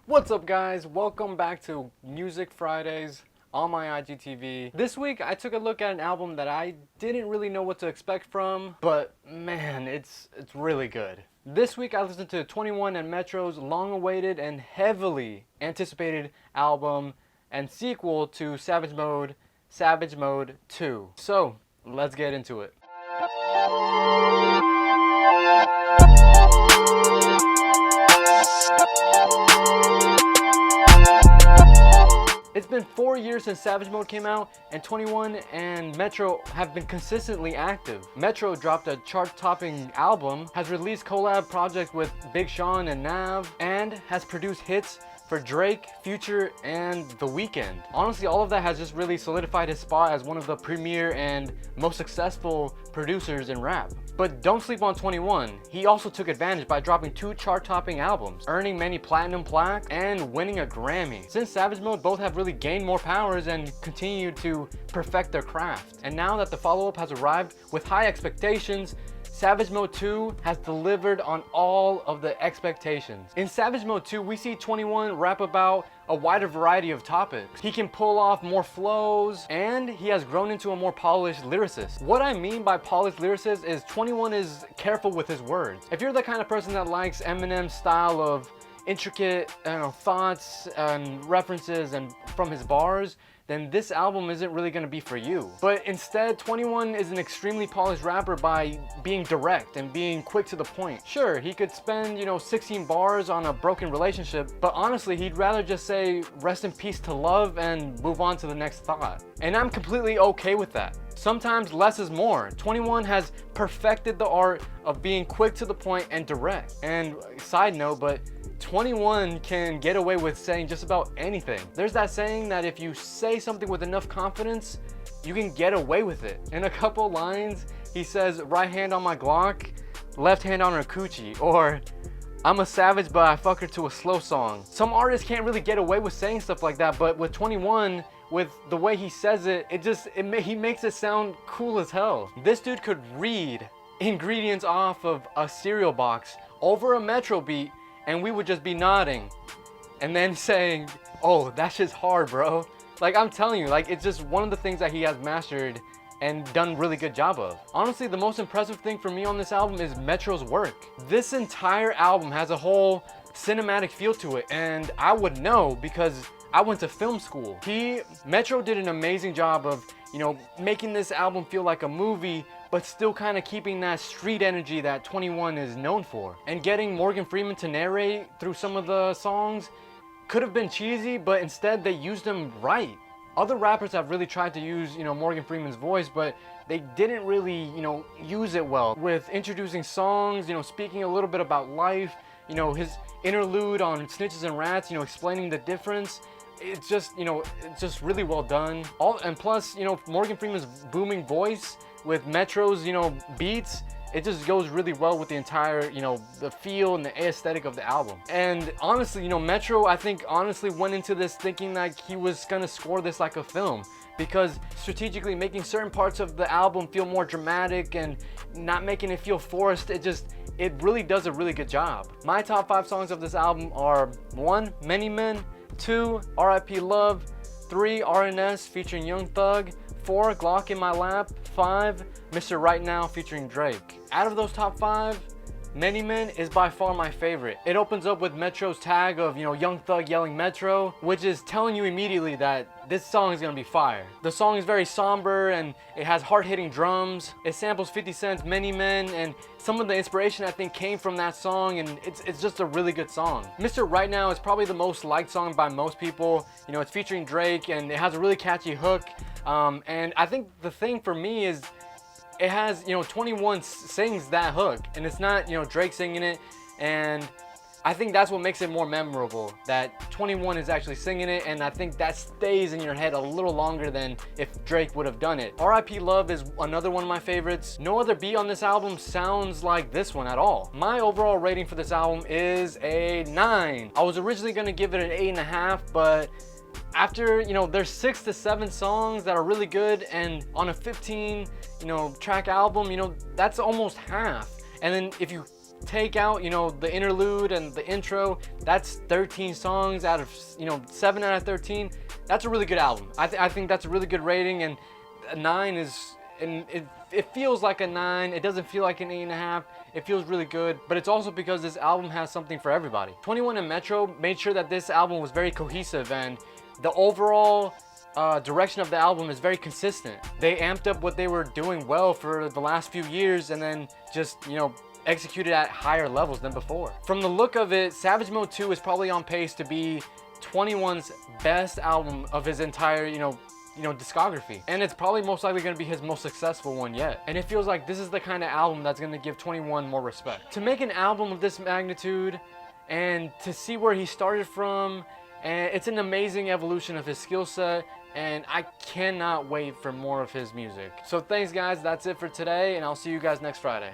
What's up, guys? Welcome back to Music Fridays on my IGTV. This week I took a look at an album that I didn't really know what to expect from, but man, it's really good. This week I listened to 21 and Metro's long-awaited and heavily anticipated album and sequel to Savage Mode 2. So, let's get into it. It's been 4 years since Savage Mode came out, and 21 and Metro have been consistently active. Metro dropped a chart-topping album, has released collab projects with Big Sean and Nav, and has produced hits for Drake, Future, and The Weeknd. Honestly, all of that has just really solidified his spot as one of the premier and most successful producers in rap. But don't sleep on 21. He also took advantage by dropping 2 chart-topping albums, earning many platinum plaques, and winning a Grammy. Since Savage Mode, both have really gained more powers and continued to perfect their craft. And now that the follow-up has arrived with high expectations, Savage Mode 2 has delivered on all of the expectations. In Savage Mode 2, we see 21 rap about a wider variety of topics. He can pull off more flows, and he has grown into a more polished lyricist. What I mean by polished lyricist is 21 is careful with his words. If you're the kind of person that likes Eminem's style of intricate thoughts and references and from his bars, then this album isn't really gonna be for you. But instead, 21 is an extremely polished rapper by being direct and being quick to the point. Sure, he could spend, 16 bars on a broken relationship, but honestly, he'd rather just say, rest in peace to love and move on to the next thought. And I'm completely okay with that. Sometimes less is more. 21 has perfected the art of being quick to the point and direct. And side note, but 21 can get away with saying just about anything. There's that saying that if you say something with enough confidence, you can get away with it. In a couple lines, he says, right hand on my Glock, left hand on her coochie, or I'm a savage but I fuck her to a slow song. Some artists can't really get away with saying stuff like that, but with 21, with the way he says it, he makes it sound cool as hell. This dude could read ingredients off of a cereal box over a Metro beat, and we would just be nodding and then saying, oh, that shit's hard, bro. Like, I'm telling you, like, it's just one of the things that he has mastered and done a really good job of. Honestly, the most impressive thing for me on this album is Metro's work. This entire album has a whole cinematic feel to it, and I would know because I went to film school. Metro did an amazing job of, making this album feel like a movie, but still kind of keeping that street energy that 21 is known for. And getting Morgan Freeman to narrate through some of the songs could have been cheesy, but instead they used him right. Other rappers have really tried to use, Morgan Freeman's voice, but they didn't really, use it well. With introducing songs, speaking a little bit about life, his interlude on Snitches and Rats, explaining the difference. It's just really well done. And plus, Morgan Freeman's booming voice with Metro's, beats, it just goes really well with the entire, the feel and the aesthetic of the album. And honestly, Metro, I think, honestly went into this thinking like he was gonna score this like a film, because strategically making certain parts of the album feel more dramatic and not making it feel forced, it really does a really good job. My top 5 songs of this album are 1, Many Men, 2, R.I.P. Love, 3, RNS featuring Young Thug, 4, Glock in My Lap, 5, Mr. Right Now featuring Drake. Out of those top 5, Many Men is by far my favorite. It opens up with Metro's tag of, Young Thug yelling Metro, which is telling you immediately that this song is gonna be fire. The song is very somber and it has hard-hitting drums. It samples 50 Cent's Many Men, and some of the inspiration I think came from that song, and it's just a really good song. Mr. Right Now is probably the most liked song by most people. It's featuring Drake and it has a really catchy hook. And I think the thing for me is it has, 21 sings that hook, and it's not, Drake singing it, and I think that's what makes it more memorable, that 21 is actually singing it, and I think that stays in your head a little longer than if Drake would have done it. R.I.P. Love is another one of my favorites. No other beat on this album sounds like this one at all. My overall rating for this album is a 9. I was originally gonna give it an 8.5, but after, there's 6 to 7 songs that are really good, and on a 15, track album, that's almost half. And then if you take out, you know, the interlude and the intro, that's 13 songs out of, you know, 7 out of 13. That's a really good album. I think that's a really good rating, and a 9 is, and it feels like a 9. It doesn't feel like an 8.5. It feels really good, but it's also because this album has something for everybody. 21 and Metro made sure that this album was very cohesive, and the overall direction of the album is very consistent. They amped up what they were doing well for the last few years, and then just, you know, executed at higher levels than before. From the look of it, Savage Mode 2 is probably on pace to be 21's best album of his entire, you know, discography. And it's probably most likely gonna be his most successful one yet. And it feels like this is the kind of album that's gonna give 21 more respect. To make an album of this magnitude and to see where he started from, and it's an amazing evolution of his skill set, and I cannot wait for more of his music. So thanks guys, that's it for today, and I'll see you guys next Friday.